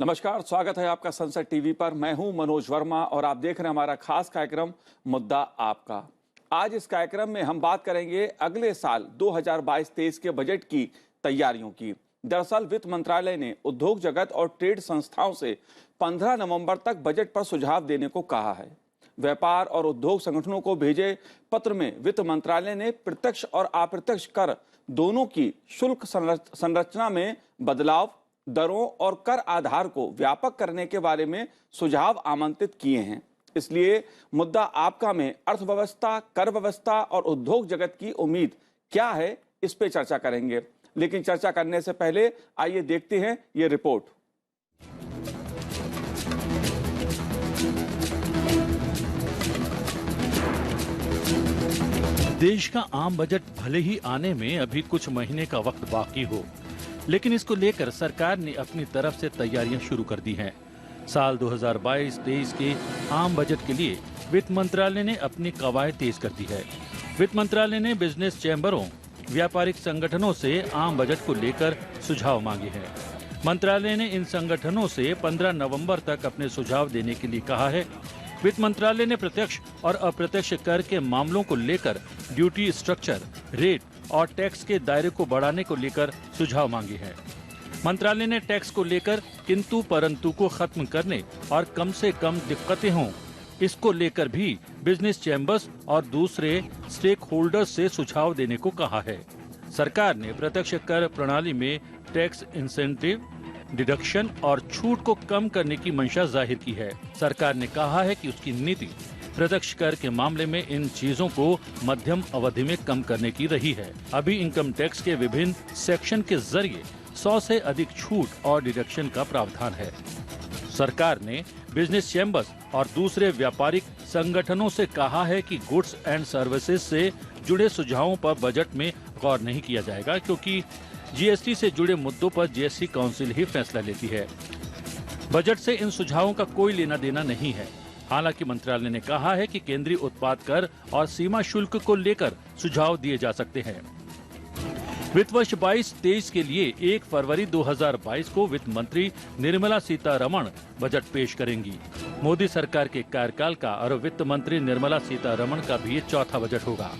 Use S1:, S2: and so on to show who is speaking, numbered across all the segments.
S1: नमस्कार, स्वागत है आपका संसद टीवी पर। मैं हूं मनोज वर्मा और आप देख रहे हैं हमारा खास कार्यक्रम मुद्दा आपका। आज इस कार्यक्रम में हम बात करेंगे अगले साल 2022-23 के बजट की तैयारियों की। दरअसल वित्त मंत्रालय ने उद्योग जगत और ट्रेड संस्थाओं से 15 नवंबर तक बजट पर सुझाव देने को कहा है। व्यापार और उद्योग संगठनों को भेजे पत्र में वित्त मंत्रालय ने प्रत्यक्ष और अप्रत्यक्ष कर दोनों की शुल्क संरचना में बदलाव, दरों और कर आधार को व्यापक करने के बारे में सुझाव आमंत्रित किए हैं। इसलिए मुद्दा आपका में अर्थव्यवस्था, कर व्यवस्था और उद्योग जगत की उम्मीद क्या है, इस पे चर्चा करेंगे। लेकिन चर्चा करने से पहले आइए देखते हैं ये रिपोर्ट।
S2: देश का आम बजट भले ही आने में अभी कुछ महीने का वक्त बाकी हो, लेकिन इसको लेकर सरकार ने अपनी तरफ से तैयारियां शुरू कर दी हैं। साल 2022-23 के आम बजट के लिए वित्त मंत्रालय ने अपनी कवायद तेज कर दी है। वित्त मंत्रालय ने बिजनेस चैम्बरों, व्यापारिक संगठनों से आम बजट को लेकर सुझाव मांगे हैं। मंत्रालय ने इन संगठनों से 15 नवंबर तक अपने सुझाव देने के लिए कहा है। वित्त मंत्रालय ने प्रत्यक्ष और अप्रत्यक्ष कर के मामलों को लेकर ड्यूटी स्ट्रक्चर, रेट और टैक्स के दायरे को बढ़ाने को लेकर सुझाव मांगे हैं। मंत्रालय ने टैक्स को लेकर किंतु परंतु को खत्म करने और कम से कम दिक्कतें हों, इसको लेकर भी बिजनेस चैम्बर्स और दूसरे स्टेक होल्डर्स से सुझाव देने को कहा है। सरकार ने प्रत्यक्ष कर प्रणाली में टैक्स इंसेंटिव, डिडक्शन और छूट को कम करने की मंशा जाहिर की है। सरकार ने कहा है कि उसकी नीति प्रत्यक्ष कर के मामले में इन चीजों को मध्यम अवधि में कम करने की रही है। अभी इनकम टैक्स के विभिन्न सेक्शन के जरिए 100 से अधिक छूट और डिडक्शन का प्रावधान है। सरकार ने बिजनेस चैम्बर्स और दूसरे व्यापारिक संगठनों से कहा है कि गुड्स एंड सर्विसेज से जुड़े सुझावों पर बजट में गौर नहीं किया जाएगा, क्योंकि जीएसटी से जुड़े मुद्दों पर जीएसटी काउंसिल ही फैसला लेती है। बजट से इन सुझावों का कोई लेना देना नहीं है। हालांकि मंत्रालय ने कहा है कि केंद्रीय उत्पाद कर और सीमा शुल्क को लेकर सुझाव दिए जा सकते हैं। वित्त वर्ष 22-23 के लिए 1 फरवरी 2022 को वित्त मंत्री निर्मला सीतारमण बजट पेश करेंगी। मोदी सरकार के कार्यकाल का और वित्त मंत्री निर्मला सीतारमण का भी चौथा बजट होगा।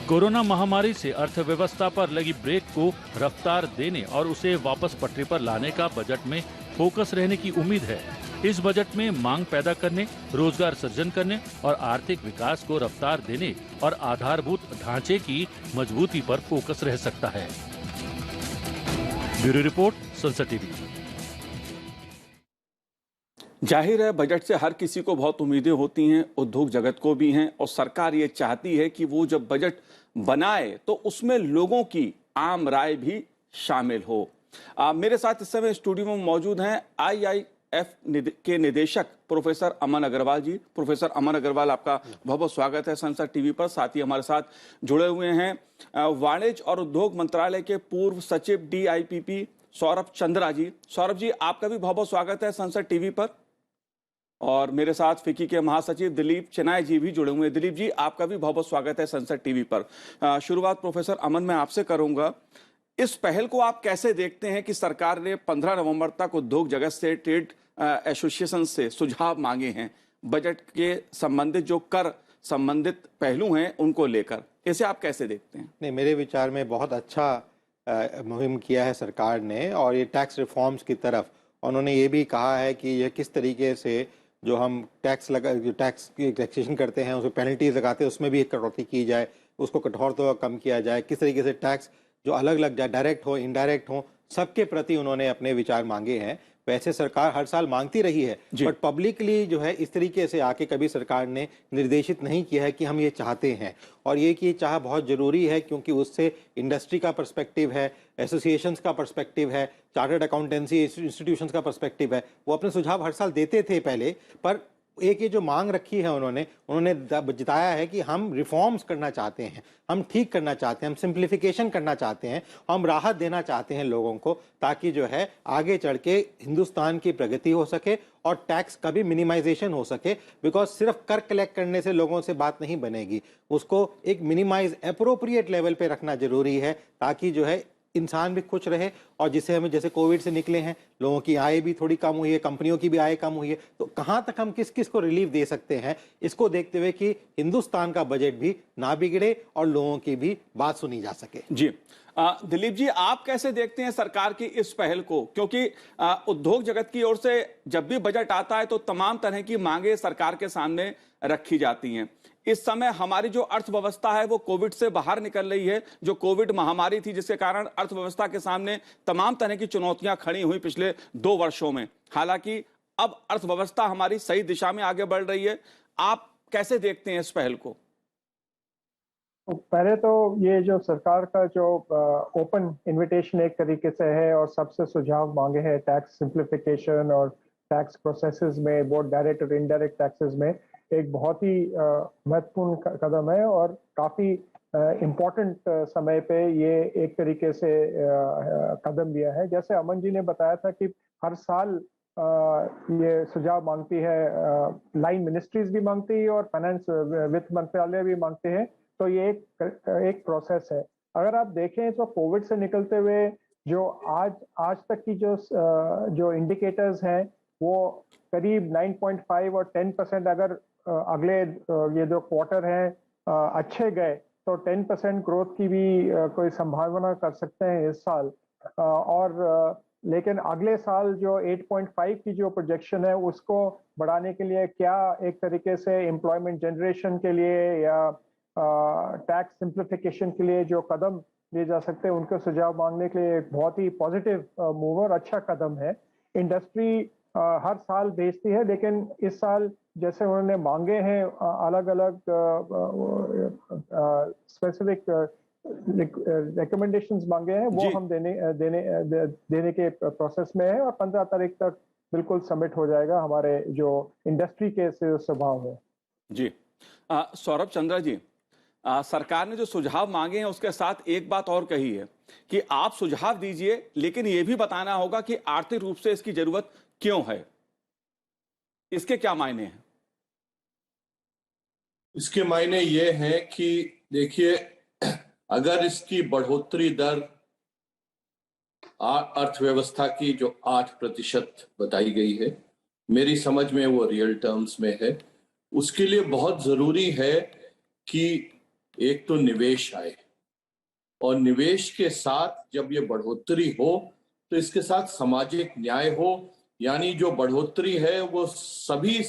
S2: कोरोना महामारी से अर्थव्यवस्था पर लगी ब्रेक को रफ्तार देने और उसे वापस पटरी पर लाने का बजट में फोकस रहने की उम्मीद है। इस बजट में मांग पैदा करने, रोजगार सृजन करने और आर्थिक विकास को रफ्तार देने और आधारभूत ढांचे की मजबूती पर फोकस रह सकता है। ब्यूरो रिपोर्ट, संसद टीवी।
S1: जाहिर है बजट से हर किसी को बहुत उम्मीदें होती हैं, उद्योग जगत को भी हैं, और सरकार ये चाहती है कि वो जब बजट बनाए तो उसमें लोगों की आम राय भी शामिल हो। मेरे साथ इस समय स्टूडियो में मौजूद हैं IIF के निदेशक प्रोफेसर अमन अग्रवाल जी। प्रोफेसर अमन अग्रवाल, आपका बहुत बहुत स्वागत है संसद टीवी पर। साथ ही हमारे साथ जुड़े हुए हैं वाणिज्य और उद्योग मंत्रालय के पूर्व सचिव DIPP सौरभ चंद्रा जी। सौरभ जी, आपका भी बहुत बहुत स्वागत है संसद टीवी पर। और मेरे साथ फिक्की के महासचिव दिलीप चिनाय जी भी जुड़े हुए हैं। दिलीप जी, आपका भी बहुत बहुत स्वागत है संसद टीवी पर। शुरुआत प्रोफेसर अमन मैं आपसे करूंगा। इस पहल को आप कैसे देखते हैं कि सरकार ने 15 नवंबर तक उद्योग जगत से, ट्रेड एसोसिएशन से सुझाव मांगे हैं बजट के संबंधित जो कर संबंधित पहलू हैं उनको लेकर, इसे आप कैसे देखते हैं?
S3: नहीं, मेरे विचार में बहुत अच्छा मुहिम किया है सरकार ने, और ये टैक्स रिफॉर्म्स की तरफ उन्होंने ये भी कहा है कि ये किस तरीके से जो हम टैक्स की टैक्सेशन करते हैं, उसमें पेनल्टीज लगाते हैं, उसमें भी एक कटौती की जाए, उसको कठोरता कम किया जाए। किस तरीके से टैक्स जो अलग अलग जाए, डायरेक्ट हो, इनडायरेक्ट हो, सबके प्रति उन्होंने अपने विचार मांगे हैं। वैसे सरकार हर साल मांगती रही है, बट पब्लिकली जो है इस तरीके से आके कभी सरकार ने निर्देशित नहीं किया है कि हम ये चाहते हैं। और ये कि चाह बहुत जरूरी है, क्योंकि उससे इंडस्ट्री का पर्सपेक्टिव है, एसोसिएशंस का पर्सपेक्टिव है, चार्टर्ड अकाउंटेंसी इंस्टीट्यूशंस का पर्सपेक्टिव है। वो अपने सुझाव हर साल देते थे पहले, पर एक ये जो मांग रखी है उन्होंने जताया है कि हम रिफॉर्म्स करना चाहते हैं, हम ठीक करना चाहते हैं, हम सिंप्लीफिकेशन करना चाहते हैं, हम राहत देना चाहते हैं लोगों को, ताकि जो है आगे चढ़ के हिंदुस्तान की प्रगति हो सके और टैक्स का भी मिनिमाइजेशन हो सके। बिकॉज सिर्फ कर कलेक्ट करने से लोगों से बात नहीं बनेगी, उसको एक मिनिमाइज एप्रोप्रिएट लेवल पे रखना जरूरी है, ताकि जो है इंसान भी खुश रहे और जिससे हम जैसे कोविड से निकले हैं, लोगों की आय भी थोड़ी कम हुई है, कंपनियों की भी आय कम हुई है, तो कहाँ तक हम किस किस को रिलीफ दे सकते हैं, इसको देखते हुए कि हिंदुस्तान का बजट भी ना बिगड़े और लोगों की भी बात सुनी जा सके।
S1: जी। दिलीप जी, आप कैसे देखते हैं सरकार की इस पहल को? क्योंकि उद्योग जगत की ओर से जब भी बजट आता है तो तमाम तरह की मांगे सरकार के सामने रखी जाती हैं। इस समय हमारी जो अर्थव्यवस्था है वो कोविड से बाहर निकल रही है। जो कोविड महामारी थी जिसके कारण अर्थव्यवस्था के सामने तमाम तरह की चुनौतियां खड़ी हुई पिछले 2 वर्षों में। हालांकि अब अर्थव्यवस्था हमारी सही दिशा में आगे बढ़ रही है। आप कैसे देखते हैं इस पहल को?
S4: तो पहले तो ये जो सरकार का जो ओपन इनविटेशन एक तरीके से है और सबसे सुझाव मांगे हैं टैक्स सिंप्लीफिकेशन और टैक्स प्रोसेसेस में, बोथ डायरेक्ट और इनडायरेक्ट टैक्सेस में, एक बहुत ही महत्वपूर्ण कदम है और काफ़ी इम्पोर्टेंट समय पे ये एक तरीके से कदम लिया है। जैसे अमन जी ने बताया था कि हर साल ये सुझाव मांगती है, लाइन मिनिस्ट्रीज भी मांगती है और फाइनेंस वित्त मंत्रालय भी मांगते हैं। तो ये एक प्रोसेस है। अगर आप देखें तो कोविड से निकलते हुए जो आज तक की जो इंडिकेटर्स हैं वो करीब 9.5 और 10%, अगर अगले ये जो क्वार्टर हैं अच्छे गए तो 10% ग्रोथ की भी कोई संभावना कर सकते हैं इस साल। लेकिन अगले साल जो 8.5 की जो प्रोजेक्शन है उसको बढ़ाने के लिए क्या एक तरीके से एम्प्लॉयमेंट जनरेशन के लिए या टैक्स सिंप्लीफिकेशन के लिए जो कदम लिए जा सकते हैं उनके सुझाव मांगने के लिए एक बहुत ही पॉजिटिव मूव और अच्छा कदम है। इंडस्ट्री हर साल भेजती है, लेकिन इस साल जैसे उन्होंने मांगे हैं अलग अलग स्पेसिफिक रिकमेंडेशंस मांगे हैं, वो हम देने के प्रोसेस में है और 15 तारीख तक बिल्कुल सबमिट हो जाएगा हमारे जो इंडस्ट्री के स्वभाव है।
S1: जी। सौरभ चंद्रा जी, सरकार ने जो सुझाव मांगे हैं उसके साथ एक बात और कही है कि आप सुझाव दीजिए लेकिन यह भी बताना होगा कि आर्थिक रूप से इसकी जरूरत क्यों है। इसके क्या मायने हैं?
S5: इसके मायने ये हैं कि देखिए, अगर इसकी बढ़ोतरी दर अर्थव्यवस्था की जो 8% बताई गई है, मेरी समझ में वो रियल टर्म्स में है, उसके लिए बहुत जरूरी है कि एक तो निवेश आए और निवेश के साथ जब ये बढ़ोतरी हो तो इसके साथ सामाजिक न्याय हो, यानी जो बढ़ोतरी है वो सभी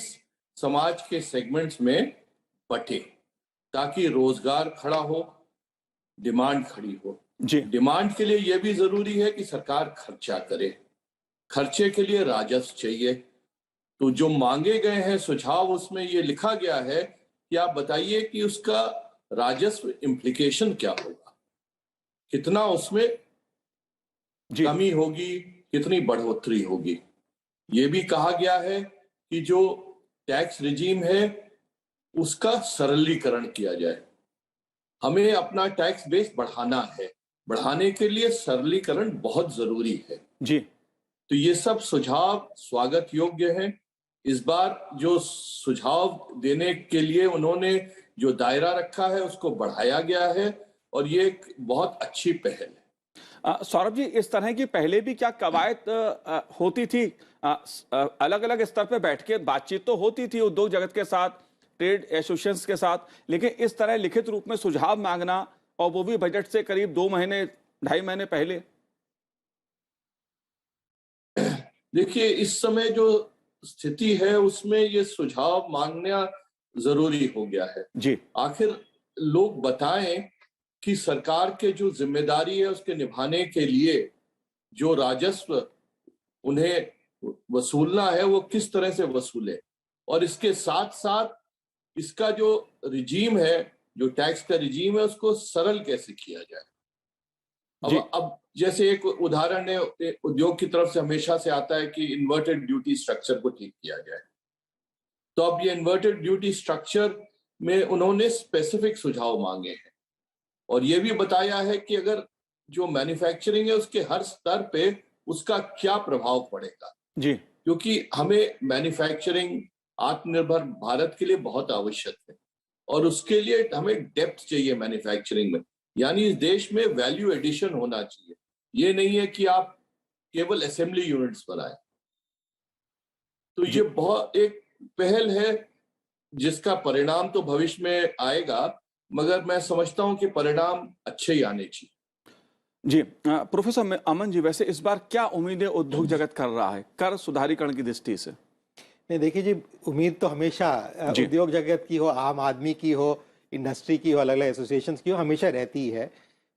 S5: समाज के सेगमेंट्स में बटे ताकि रोजगार खड़ा हो, डिमांड खड़ी हो।
S1: जी।
S5: डिमांड के लिए यह भी जरूरी है कि सरकार खर्चा करे, खर्चे के लिए राजस्व चाहिए। तो जो मांगे गए हैं सुझाव, उसमें ये लिखा गया है कि आप बताइए कि उसका राजस्व इम्प्लीकेशन क्या होगा, कितना उसमें कमी होगी, कितनी बढ़ोतरी होगी। ये भी कहा गया है कि जो टैक्स रिजीम है उसका सरलीकरण किया जाए। हमें अपना टैक्स बेस बढ़ाना है, बढ़ाने के लिए सरलीकरण बहुत जरूरी है।
S1: जी।
S5: तो ये सब सुझाव स्वागत योग्य हैं। इस बार जो सुझाव देने के लिए उन्होंने जो दायरा रखा है उसको बढ़ाया गया है और ये एक बहुत अच्छी पहल है।
S1: सौरभ जी, इस तरह की पहले भी क्या कवायद होती थी? अलग अलग स्तर पे बैठ के बातचीत तो होती थी उद्योग जगत के साथ, ट्रेड एसोसिएशंस के साथ, लेकिन इस तरह लिखित रूप में सुझाव मांगना और वो भी बजट से करीब 2 महीने 2.5 महीने पहले।
S5: देखिए, इस समय जो स्थिति है उसमें ये सुझाव मांगना जरूरी हो गया है।
S1: जी।
S5: आखिर लोग बताएं कि सरकार के जो जिम्मेदारी है उसके निभाने के लिए जो राजस्व उन्हें वसूलना है वो किस तरह से वसूले, और इसके साथ साथ इसका जो रिजीम है, जो टैक्स का रिजीम है, उसको सरल कैसे किया जाए। अब जैसे एक उदाहरण है, उद्योग की तरफ से हमेशा से आता है कि इन्वर्टेड ड्यूटी स्ट्रक्चर को ठीक किया जाए। तो अब ये इन्वर्टेड ड्यूटी स्ट्रक्चर में उन्होंने स्पेसिफिक सुझाव मांगे हैं और ये भी बताया है कि अगर जो मैन्युफैक्चरिंग है उसके हर स्तर पे उसका क्या प्रभाव पड़ेगा।
S1: जी।
S5: क्योंकि हमें मैन्युफैक्चरिंग आत्मनिर्भर भारत के लिए बहुत आवश्यक है और उसके लिए हमें डेप्थ चाहिए मैन्युफैक्चरिंग में, यानी इस देश में वैल्यू एडिशन होना चाहिए। ये नहीं है कि आप केवल असेंबली यूनिट्स बनाए। तो ये बहुत एक पहल है जिसका परिणाम तो भविष्य में आएगा, मगर मैं समझता हूं कि परिणाम अच्छे ही आने चाहिए।
S1: जी प्रोफेसर अमन जी, वैसे इस बार क्या उम्मीदें उद्योग जगत कर रहा है कर सुधारीकरण की दृष्टि से?
S3: नहीं, देखिए जी, उम्मीद तो हमेशा उद्योग जगत की हो, आम आदमी की हो, इंडस्ट्री की हो, अलग अलग एसोसिएशंस की हो, हमेशा रहती है।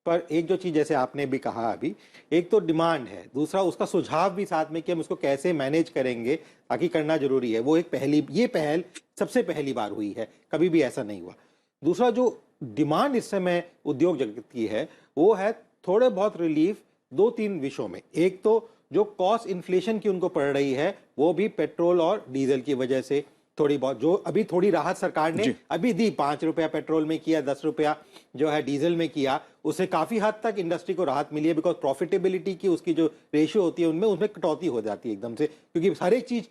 S3: पर एक जो चीज़ जैसे आपने भी कहा अभी, एक तो डिमांड है, दूसरा उसका सुझाव भी साथ में कि हम उसको कैसे मैनेज करेंगे, ताकि करना जरूरी है। वो एक ये पहल सबसे पहली बार हुई है, कभी भी ऐसा नहीं हुआ। दूसरा जो डिमांड इस समय उद्योग जगत की है, वो है थोड़े बहुत रिलीफ दो तीन विषयों में। एक तो जो कॉस्ट इन्फ्लेशन की उनको पड़ रही है, वो भी पेट्रोल और डीजल की वजह से थोड़ी बहुत, जो अभी थोड़ी राहत सरकार ने अभी दी, 5 रुपया पेट्रोल में किया, 10 रुपया जो है डीजल में किया, उससे काफी हद तक इंडस्ट्री को राहत मिली है। बिकॉज प्रॉफिटेबिलिटी की उसकी जो रेशियो होती है उसमें कटौती हो जाती है एकदम से, क्योंकि हर एक चीज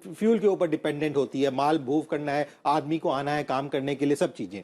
S3: फ्यूल के ऊपर डिपेंडेंट होती है। माल मूव करना है, आदमी को आना है काम करने के लिए, सब चीजें।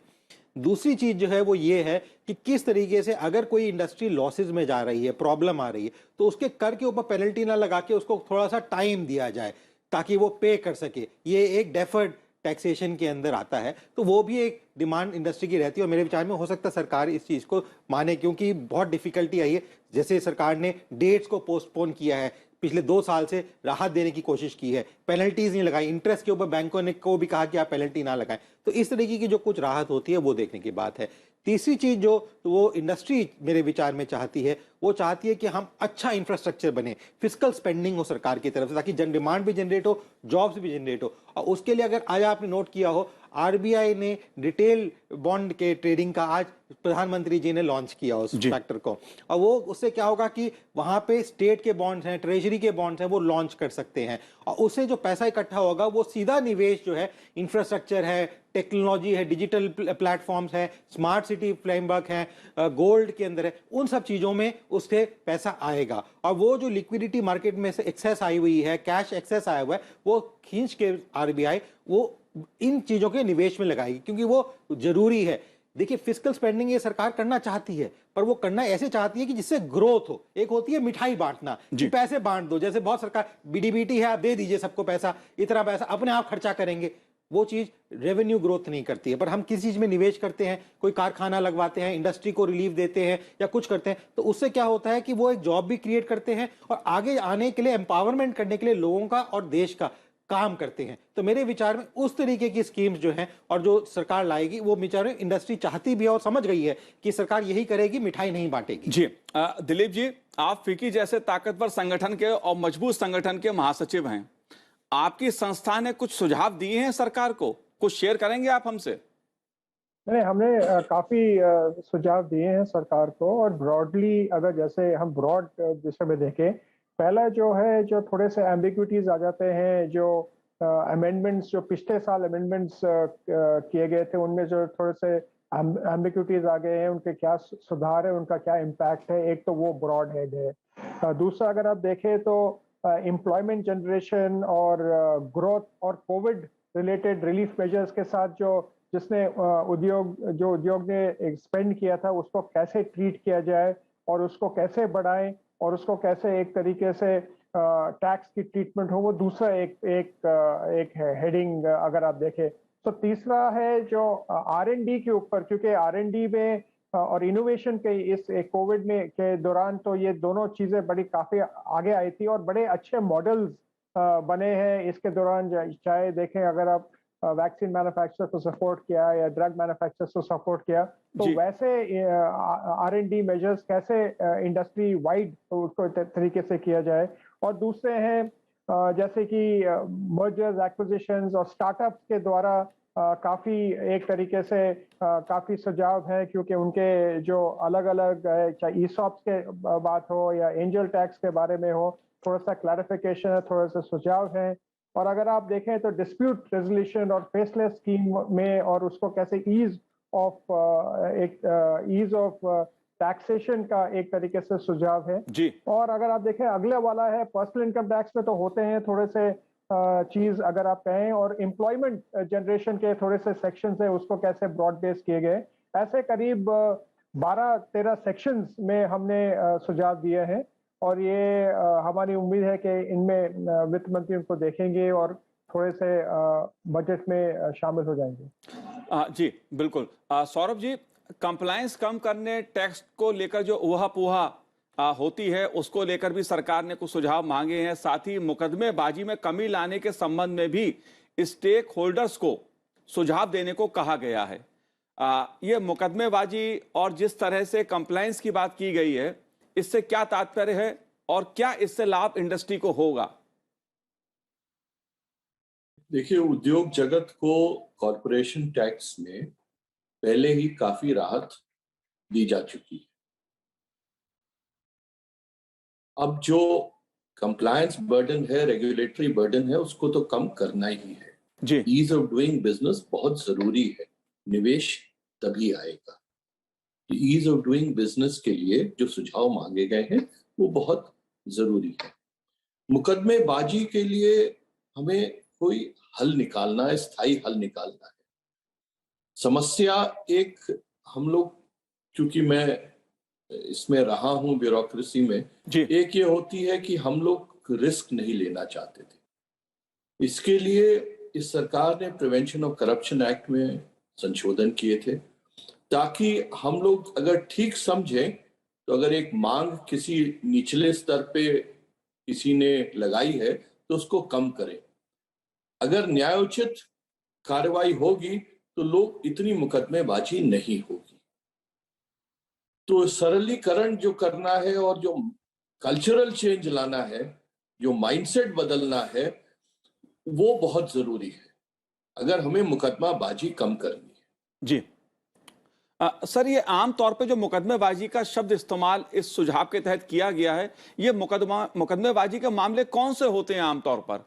S3: दूसरी चीज जो है वो ये है कि किस तरीके से अगर कोई इंडस्ट्री लॉसेज में जा रही है, प्रॉब्लम आ रही है, तो उसके कर के ऊपर पेनल्टी ना लगा के उसको थोड़ा सा टाइम दिया जाए ताकि वो पे कर सके। ये एक डेफर्ड टैक्सेशन के अंदर आता है, तो वो भी एक डिमांड इंडस्ट्री की रहती है। और मेरे विचार में हो सकता है सरकार इस चीज को माने, क्योंकि बहुत डिफिकल्टी आई है। जैसे सरकार ने डेट्स को पोस्टपोन किया है, पिछले 2 साल से राहत देने की कोशिश की है, पेनल्टीज नहीं लगाई, इंटरेस्ट के ऊपर बैंकों ने को भी कहा कि आप पेनल्टी ना लगाएं। तो इस तरीके की जो कुछ राहत होती है वो देखने की बात है। तीसरी चीज जो वो इंडस्ट्री मेरे विचार में चाहती है, वो चाहती है कि हम अच्छा इंफ्रास्ट्रक्चर बने, फिजिकल स्पेंडिंग हो सरकार की तरफ से, ताकि डिमांड भी जनरेट हो, जॉब्स भी जनरेट हो। और उसके लिए अगर आज आपने नोट किया हो, आरबीआई ने रिटेल बॉन्ड के ट्रेडिंग का आज प्रधानमंत्री जी ने लॉन्च किया उस फैक्टर को। और वो उससे क्या होगा कि वहां पे स्टेट के बॉन्ड्स हैं, ट्रेजरी के बॉन्ड्स हैं, वो लॉन्च कर सकते हैं। और उससे जो पैसा इकट्ठा होगा वो सीधा निवेश जो है, इंफ्रास्ट्रक्चर है, टेक्नोलॉजी है, डिजिटल प्लेटफॉर्म्स है, स्मार्ट सिटी फ्रेमवर्क है, गोल्ड के अंदर है, उन सब चीजों में उससे पैसा आएगा। और वो जो लिक्विडिटी मार्केट में से एक्सेस आई हुई है, कैश एक्सेस आया हुआ है, वो खींच के आरबीआई वो इन चीजों के निवेश में लगाएगी, क्योंकि वो जरूरी है। देखिए, फिजिकल स्पेंडिंग ये सरकार करना चाहती है, पर वो करना ऐसे चाहती है कि जिससे ग्रोथ हो। एक होती है मिठाई बांटना, कि पैसे बांट दो, जैसे बहुत सरकार बीडीबीटी है, आप दे दीजिए सबको पैसा, इतना पैसा अपने आप खर्चा करेंगे। वो चीज रेवेन्यू ग्रोथ नहीं करती है। पर हम किसी चीज में निवेश करते हैं, कोई कारखाना लगवाते हैं, इंडस्ट्री को रिलीफ देते हैं या कुछ करते हैं, तो उससे क्या होता है कि वो एक जॉब भी क्रिएट करते हैं और आगे आने के लिए एम्पावरमेंट करने के लिए लोगों का और देश का काम करते हैं। तो मेरे विचार में उस तरीके की स्कीम्स जो हैं और जो सरकार लाएगी, वो विचार में इंडस्ट्री चाहती भी है और समझ गई है कि सरकार यही करेगी, मिठाई नहीं बांटेगी।
S1: जी दिलीप जी, आप फिक्की जैसे ताकतवर संगठन के और मजबूत संगठन के महासचिव हैं, आपकी संस्था ने कुछ सुझाव दिए हैं सरकार को, कुछ शेयर करेंगे आप हमसे?
S4: नहीं, हमने काफी सुझाव दिए हैं सरकार को। और ब्रॉडली अगर जैसे हम ब्रॉड विषय में देखें, पहला जो है, जो थोड़े से एम्बिग्विटीज आ जाते हैं, जो अमेंडमेंट्स जो पिछले साल अमेंडमेंट्स किए गए थे, उनमें जो थोड़े से एम्बिग्विटीज आ गए हैं, उनके क्या सुधार है, उनका क्या इम्पैक्ट है, एक तो वो ब्रॉड हेड है। दूसरा अगर आप देखें तो एम्प्लॉयमेंट जनरेशन और ग्रोथ और कोविड रिलेटेड रिलीफ मेजर्स के साथ जिसने उद्योग ने स्पेंड किया था, उसको कैसे ट्रीट किया जाए और उसको कैसे बढ़ाएं और उसको कैसे एक तरीके से टैक्स की ट्रीटमेंट हो, वो दूसरा एक है हेडिंग अगर आप देखें। तो तीसरा है जो R&D के ऊपर, क्योंकि R&D में और इनोवेशन के इस कोविड में के दौरान तो ये दोनों चीजें बड़ी काफी आगे आई थी और बड़े अच्छे मॉडल्स बने हैं इसके दौरान। चाहे देखें, अगर आप वैक्सीन मैन्युफैक्चरर को सपोर्ट किया या ड्रग मैन्युफैक्चरर्स को सपोर्ट किया, तो वैसे R&D मेजर्स कैसे इंडस्ट्री वाइड उसको तरीके से किया जाए। और दूसरे हैं जैसे कि मर्जर्स, एक्विजिशंस और स्टार्टअप्स के द्वारा काफी एक तरीके से काफी सुझाव है, क्योंकि उनके जो अलग अलग चाहे ईसॉप्स के बात हो या एंजल टैक्स के बारे में हो, थोड़ा सा क्लैरिफिकेशन है, थोड़ा सा सुझाव है। और अगर आप देखें तो डिस्प्यूट रेजोल्यूशन और फेसलेस स्कीम में और उसको कैसे ईज ऑफ टैक्सेशन का एक तरीके से सुझाव है
S1: जी।
S4: और अगर आप देखें अगले वाला है पर्सनल इनकम टैक्स में, तो होते हैं थोड़े से चीज अगर आप कहें, और एम्प्लॉयमेंट जनरेशन के थोड़े से सेक्शंस है, उसको कैसे ब्रॉड बेस किए गए। ऐसे करीब 12-13 सेक्शंस में हमने सुझाव दिए हैं और ये हमारी उम्मीद है कि इनमें वित्त मंत्री उनको देखेंगे और थोड़े से बजट में शामिल हो जाएंगे।
S1: जी बिल्कुल। सौरभ जी, कंप्लायंस कम करने, टैक्स को लेकर जो ऊहा-पुहा होती है उसको लेकर भी सरकार ने कुछ सुझाव मांगे हैं। साथ ही मुकदमेबाजी में कमी लाने के संबंध में भी स्टेक होल्डर्स को सुझाव देने को कहा गया है। ये मुकदमेबाजी और जिस तरह से कंप्लायंस की बात की गई है, इससे क्या तात्पर्य है और क्या इससे लाभ इंडस्ट्री को होगा?
S5: देखिए, उद्योग जगत को कॉरपोरेशन टैक्स में पहले ही काफी राहत दी जा चुकी है। अब जो कंप्लायंस बर्डन है, रेगुलेटरी बर्डन है, उसको तो कम करना ही है
S1: जी।
S5: ईज ऑफ डूइंग बिजनेस बहुत जरूरी है। निवेश तभी आएगा। ईज ऑफ डूइंग बिजनेस के लिए जो सुझाव मांगे गए हैं वो बहुत जरूरी है। मुकदमेबाजी के लिए हमें कोई हल निकालना है, स्थायी हल निकालना है। समस्या एक, हम लोग, क्योंकि मैं इसमें रहा हूं ब्यूरोक्रेसी में,
S1: जी।
S5: एक ये होती है कि हम लोग रिस्क नहीं लेना चाहते थे। इसके लिए इस सरकार ने प्रिवेंशन ऑफ करप्शन एक्ट में संशोधन किए थे ताकि हम लोग अगर ठीक समझें तो अगर एक मांग किसी निचले स्तर पे किसी ने लगाई है तो उसको कम करें। अगर न्यायोचित कार्रवाई होगी तो लोग इतनी मुकदमेबाजी नहीं होगी। तो सरलीकरण जो करना है और जो कल्चरल चेंज लाना है, जो माइंडसेट बदलना है, वो बहुत जरूरी है अगर हमें मुकदमाबाजी कम करनी है।
S1: जी। सर, ये आम तौर पे जो मुकदमेबाजी का शब्द इस्तेमाल इस सुझाव के तहत किया गया है, ये मुकदमेबाजी के मामले कौन से होते हैं आम तौर पर?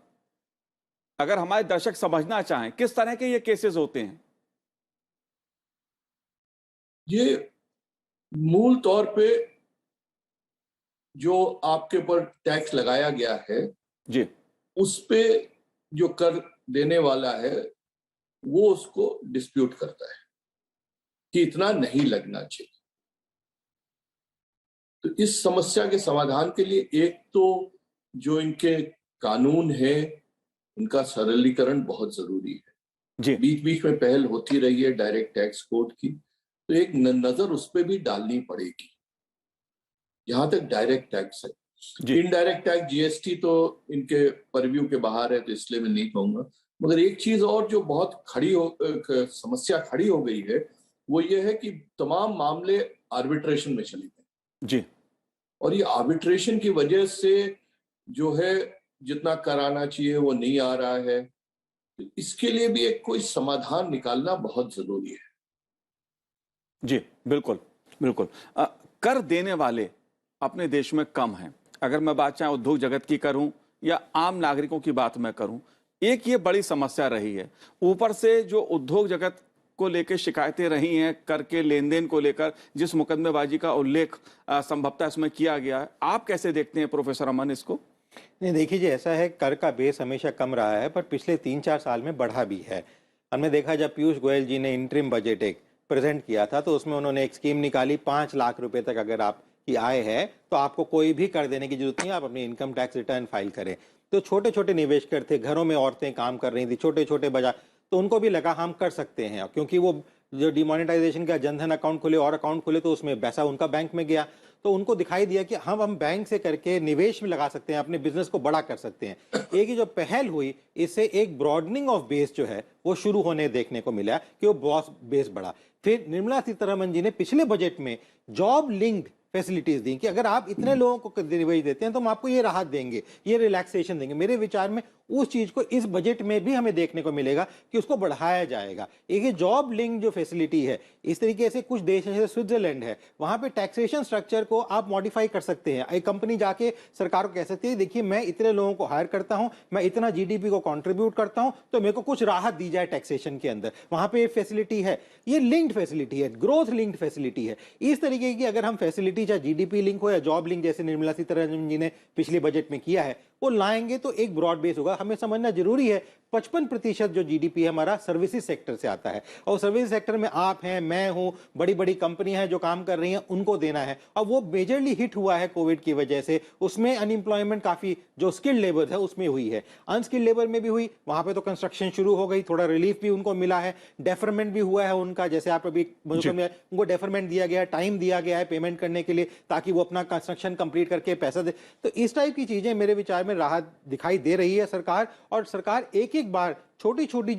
S1: अगर हमारे दर्शक समझना चाहें, किस तरह के ये केसेस होते हैं?
S5: ये मूल तौर पे जो आपके ऊपर टैक्स लगाया गया है,
S1: जी।
S5: उस पे जो कर देने वाला है वो उसको डिस्प्यूट करता है कि इतना नहीं लगना चाहिए। तो इस समस्या के समाधान के लिए एक तो जो इनके कानून है उनका सरलीकरण बहुत जरूरी है।
S1: जी।
S5: बीच बीच में पहल होती रही है डायरेक्ट टैक्स कोड की, तो एक नजर उस पर भी डालनी पड़ेगी। जहां तक डायरेक्ट टैक्स है, इनडायरेक्ट टैक्स जीएसटी तो इनके परव्यू के बाहर है, तो इसलिए मैं नहीं कहूंगा। मगर एक चीज और जो बहुत समस्या खड़ी हो गई है वो ये है कि तमाम मामले आर्बिट्रेशन में चले गए।
S1: जी।
S5: और ये आर्बिट्रेशन की वजह से जो है जितना कराना चाहिए वो नहीं आ रहा है। तो इसके लिए भी एक कोई समाधान निकालना बहुत जरूरी है।
S1: जी बिल्कुल बिल्कुल। कर देने वाले अपने देश में कम हैं। अगर मैं बात चाहे उद्योग जगत की करूं या आम नागरिकों की बात मैं करूं, एक ये बड़ी समस्या रही है। ऊपर से जो उद्योग जगत को लेकर शिकायतें रही हैं, कर के लेन देन को लेकर जिस मुकदमेबाजी का उल्लेख संभवतः इसमें किया गया है, आप कैसे देखते हैं प्रोफेसर अमन इसको?
S3: नहीं, देखिए जी, ऐसा है, कर का बेस हमेशा कम रहा है पर पिछले 3-4 साल में बढ़ा भी है। हमने देखा जब पीयूष गोयल जी ने इंटरिम बजट एक प्रेजेंट किया था तो उसमें उन्होंने एक स्कीम निकाली, 5 लाख रुपए तक अगर आपकी आय है तो आपको कोई भी कर देने की जरूरत नहीं, आप अपनी इनकम टैक्स रिटर्न फाइल करें। तो छोटे छोटे निवेशकर थे, घरों में औरतें काम कर रही थी, छोटे छोटे बाजार, तो उनको भी लगा हम कर सकते हैं, क्योंकि वो जो डिमोनेटाइजेशन का जनधन अकाउंट खोले और अकाउंट खोले तो उसमें पैसा उनका बैंक में गया, तो उनको दिखाई दिया कि हम बैंक से करके निवेश में लगा सकते हैं, अपने बिजनेस को बड़ा कर सकते हैं। एक ही जो पहल हुई, इससे एक ब्रॉडनिंग ऑफ बेस जो है वो शुरू होने देखने को मिला कि वो बॉस बेस बढ़ा। फिर निर्मला सीतारमण जी ने पिछले बजट में जॉब लिंक्ड फैसिलिटीज दी कि अगर आप इतने लोगों को निवेश देते हैं तो हम आपको ये राहत देंगे, ये रिलैक्सेशन देंगे। मेरे विचार में उस चीज को इस बजट में भी हमें देखने को मिलेगा कि उसको बढ़ाया जाएगा। एक ये जॉब लिंक जो फैसिलिटी है, इस तरीके से कुछ देश जैसे स्विट्जरलैंड है, वहां पे टैक्सेशन स्ट्रक्चर को आप मॉडिफाई कर सकते हैं। एक कंपनी जाके सरकार को कह सकती है, देखिए मैं इतने लोगों को हायर करता हूं, मैं इतना जीडीपी को कंट्रीब्यूट करता हूं, तो मेरे को कुछ राहत दी जाए टैक्सेशन के अंदर। वहां पे फैसिलिटी है, ये लिंक्ड फैसिलिटी है, ग्रोथ लिंक्ड फैसिलिटी है। इस तरीके की अगर हम फैसिलिटी चाहे जीडीपी लिंक हो या जॉब लिंक जैसे निर्मला सीतारमण जी ने पिछले बजट में किया है, वो लाएंगे तो एक ब्रॉड बेस होगा। हमें समझना जरूरी है 55% जो जीडीपी है हमारा सर्विसेज सेक्टर से आता है, और सर्विस सेक्टर में आप हैं, मैं हूं, बड़ी बड़ी कंपनियां हैं जो काम कर रही हैं, उनको देना है। और वो मेजरली हिट हुआ है कोविड की वजह से। उसमें अनएम्प्लॉयमेंट काफी जो स्किल्ड लेबर है उसमें हुई है, अनस्किल्ड लेबर में भी हुई। वहां पे तो कंस्ट्रक्शन शुरू हो गई, थोड़ा रिलीफ भी उनको मिला है, डेफरमेंट भी हुआ है उनका, जैसे आप अभी उनको डेफरमेंट दिया गया है, टाइम दिया गया है पेमेंट करने के लिए, ताकि वो अपना कंस्ट्रक्शन कंप्लीट करके पैसा दे। तो इस टाइप की चीजें मेरे विचार में राहत दिखाई दे रही है सरकार, और सरकार एक एक बार छोटी छोटी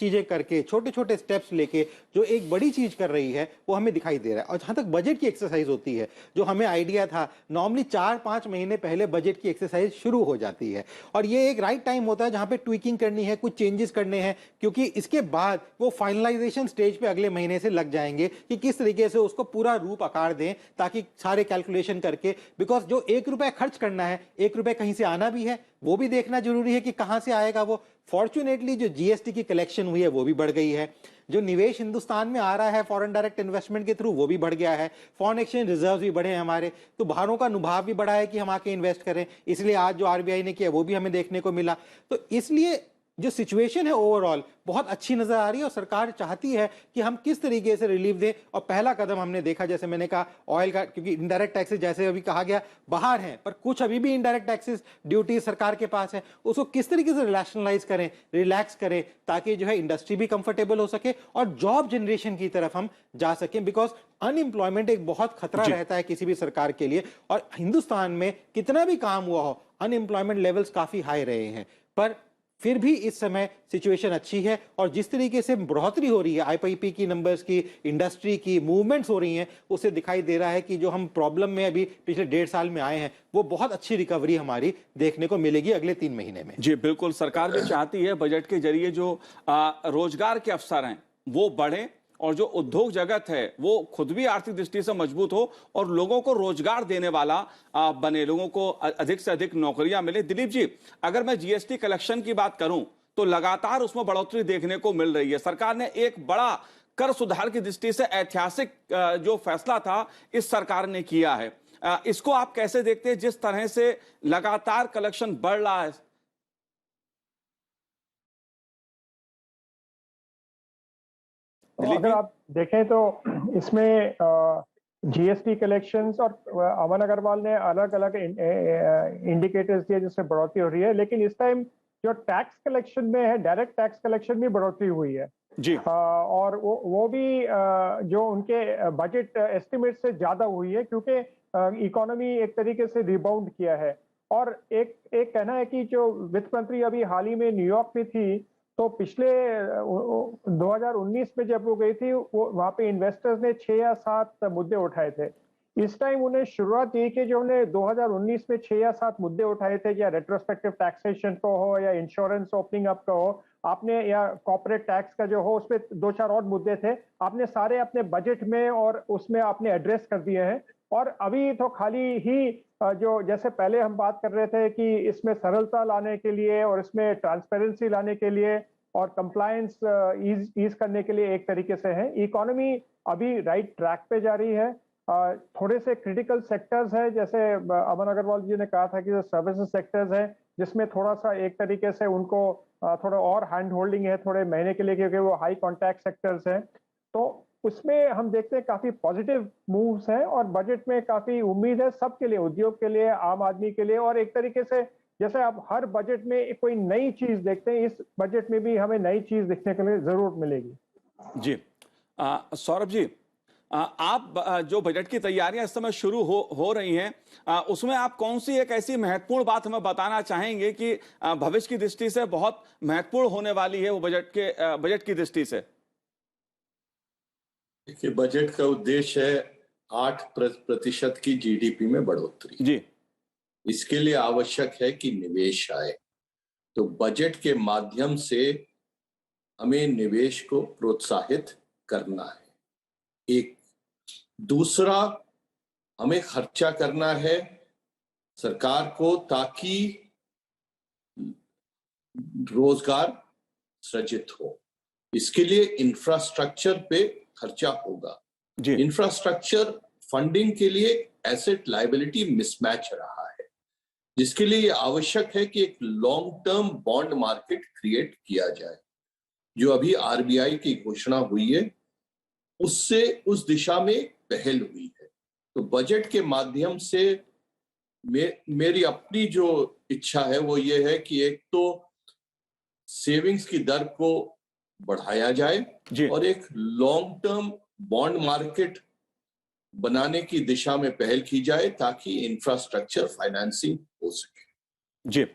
S3: चीजें करके, छोटे छोटे स्टेप्स लेके जो एक बड़ी चीज कर रही है वो हमें दिखाई दे रहा है। और जहां तक बजट की एक्सरसाइज होती है, जो हमें आइडिया था, नॉर्मली 4-5 महीने पहले बजट की एक्सरसाइज शुरू हो जाती है, और ये एक राइट टाइम होता है जहां पे ट्विकिंग करनी है, कुछ चेंजेस करने हैं, क्योंकि इसके बाद वो फाइनलाइजेशन स्टेज पे अगले महीने से लग जाएंगे कि किस तरीके से उसको पूरा रूप आकार दें, ताकि सारे कैलकुलेशन करके, बिकॉज जो 1 रुपए खर्च करना है, 1 रुपए कहीं से आना भी है, वो भी देखना जरूरी है कि कहां से आएगा वो। फॉर्चुनेटली जो जीएसटी की कलेक्शन हुई है वो भी बढ़ गई है, जो निवेश हिंदुस्तान में आ रहा है फॉरेन डायरेक्ट इन्वेस्टमेंट के थ्रू वो भी बढ़ गया है, फॉरेन एक्सचेंज रिजर्व भी बढ़े हैं हमारे, तो बाहरों का नुभाव भी बढ़ा है कि हम आके इन्वेस्ट करें। इसलिए आज जो आरबीआई ने किया वो भी हमें देखने को मिला। तो इसलिए जो सिचुएशन है ओवरऑल बहुत अच्छी नजर आ रही है, और सरकार चाहती है कि हम किस तरीके से रिलीफ दें। और पहला कदम हमने देखा, जैसे मैंने कहा, ऑयल का, क्योंकि इनडायरेक्ट टैक्सेस जैसे अभी कहा गया बाहर हैं, पर कुछ अभी भी इनडायरेक्ट टैक्सेस ड्यूटी सरकार के पास है, उसको किस तरीके से रैशनलाइज करें, रिलैक्स करें, ताकि जो है इंडस्ट्री भी कंफर्टेबल हो सके और जॉब जनरेशन की तरफ हम जा सकें। बिकॉज अनएम्प्लॉयमेंट एक बहुत खतरा रहता है किसी भी सरकार के लिए, और हिंदुस्तान में कितना भी काम हुआ हो, अनएम्प्लॉयमेंट लेवल्स काफी हाई रहे हैं, पर फिर भी इस समय सिचुएशन अच्छी है। और जिस तरीके से बढ़ोतरी हो रही है आईपीपी की नंबर्स की, इंडस्ट्री की मूवमेंट्स हो रही हैं, उससे दिखाई दे रहा है कि जो हम प्रॉब्लम में अभी पिछले 1.5 साल में आए हैं, वो बहुत अच्छी रिकवरी हमारी देखने को मिलेगी अगले 3 महीने में।
S1: जी बिल्कुल, सरकार भी चाहती है बजट के जरिए जो रोजगार के अवसर हैं वो बढ़े, और जो उद्योग जगत है वो खुद भी आर्थिक दृष्टि से मजबूत हो और लोगों को रोजगार देने वाला बने, लोगों को अधिक से अधिक नौकरियां मिले। दिलीप जी, अगर मैं जीएसटी कलेक्शन की बात करूं तो लगातार उसमें बढ़ोतरी देखने को मिल रही है। सरकार ने एक बड़ा कर सुधार की दृष्टि से ऐतिहासिक जो फैसला था इस सरकार ने किया है, इसको आप कैसे देखते हैं, जिस तरह से लगातार कलेक्शन बढ़ रहा है?
S4: अगर आप देखें तो इसमें जीएसटी कलेक्शंस और अमन अग्रवाल ने अलग अलग इंडिकेटर्स दिए जिससे बढ़ोतरी हो रही है, लेकिन इस टाइम जो टैक्स कलेक्शन में है, डायरेक्ट टैक्स कलेक्शन में बढ़ोतरी हुई है
S1: जी।
S4: और वो भी जो उनके बजट एस्टिमेट से ज्यादा हुई है, क्योंकि इकोनॉमी एक तरीके से रिबाउंड किया है। और एक कहना है कि जो वित्त मंत्री अभी हाल ही में न्यूयॉर्क में थी, तो पिछले 2019 में जब वो गई थी, वो वहां पे इन्वेस्टर्स ने 6 या 7 मुद्दे उठाए थे। इस टाइम उन्हें शुरुआत ये कि जो उन्हें 2019 में 6 या 7 मुद्दे उठाए थे, या रेट्रोस्पेक्टिव टैक्सेशन को हो, या इंश्योरेंस ओपनिंग अप का हो, आपने, या कॉर्पोरेट टैक्स का जो हो, उसमें 2-4 और मुद्दे थे, आपने सारे अपने बजट में और उसमें आपने एड्रेस कर दिए हैं। और अभी तो खाली ही जो जैसे पहले हम बात कर रहे थे कि इसमें सरलता लाने के लिए और इसमें ट्रांसपेरेंसी लाने के लिए और कंप्लायंस ईज करने के लिए एक तरीके से है। इकोनॉमी अभी राइट ट्रैक पे जा रही है। थोड़े से क्रिटिकल सेक्टर्स है, जैसे अमन अग्रवाल जी ने कहा था कि जो सर्विसेज सेक्टर्स है, जिसमें थोड़ा सा एक तरीके से उनको थोड़ा और हैंड होल्डिंग है थोड़े महीने के लिए, क्योंकि वो हाई कॉन्टैक्ट सेक्टर्स हैं। तो उसमें हम देखते हैं काफी पॉजिटिव मूव्स हैं, और बजट में काफी उम्मीद है सबके लिए, उद्योग के लिए, आम आदमी के लिए। और एक तरीके से जैसे आप हर बजट में कोई नई चीज देखते हैं, इस बजट में भी हमें नई चीज देखने के लिए जरूर मिलेगी।
S1: जी सौरभ जी, आप जो बजट की तैयारियां इस समय शुरू हो रही हैं, उसमें आप कौन सी एक ऐसी महत्वपूर्ण बात हमें बताना चाहेंगे कि भविष्य की दृष्टि से बहुत महत्वपूर्ण होने वाली है वो बजट की दृष्टि से?
S5: देखिए, बजट का उद्देश्य है 8% की जीडीपी में बढ़ोतरी
S1: जी।
S5: इसके लिए आवश्यक है कि निवेश आए, तो बजट के माध्यम से हमें निवेश को प्रोत्साहित करना है। एक दूसरा, हमें खर्चा करना है सरकार को, ताकि रोजगार सृजित हो। इसके लिए इंफ्रास्ट्रक्चर पे खर्चा होगा। इंफ्रास्ट्रक्चर फंडिंग के लिए एसेट लायबिलिटी मिसमैच रहा है। जिसके लिए ये आवश्यक है कि एक long term bond market create किया जाए। जो अभी आरबीआई की घोषणा हुई है उससे उस दिशा में पहल हुई है। तो बजट के माध्यम से मेरी अपनी जो इच्छा है वो ये है कि एक तो सेविंग्स की दर को बढ़ाया जाए और एक लॉन्ग टर्म बॉन्ड मार्केट बनाने की दिशा में पहल की जाए ताकि इंफ्रास्ट्रक्चर फाइनेंसिंग हो सके।
S1: जी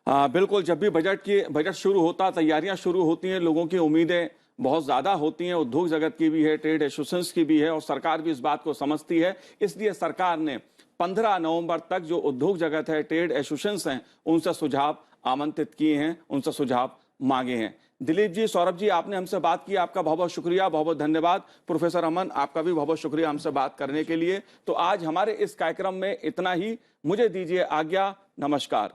S1: बिल्कुल, जब भी बजट शुरू होता, तैयारियां शुरू होती हैं, लोगों की उम्मीदें बहुत ज़्यादा होती हैं, उद्योग जगत की भी है, ट्रेड एसोसिएशंस की भी है और सरकार भी इस बात को समझती है। इसलिए सरकार ने 15 नवंबर तक जो उद्योग जगत है, ट्रेड एसोसिएशंस हैं, उनसे सुझाव आमंत्रित किए हैं, उनसे सुझाव मांगे हैं। दिलीप जी, सौरभ जी, आपने हमसे बात की, आपका बहुत बहुत शुक्रिया, बहुत बहुत धन्यवाद। प्रोफेसर अमन, आपका भी बहुत बहुत शुक्रिया हमसे बात करने के लिए। तो आज हमारे इस कार्यक्रम में इतना ही। मुझे दीजिए आज्ञा। नमस्कार।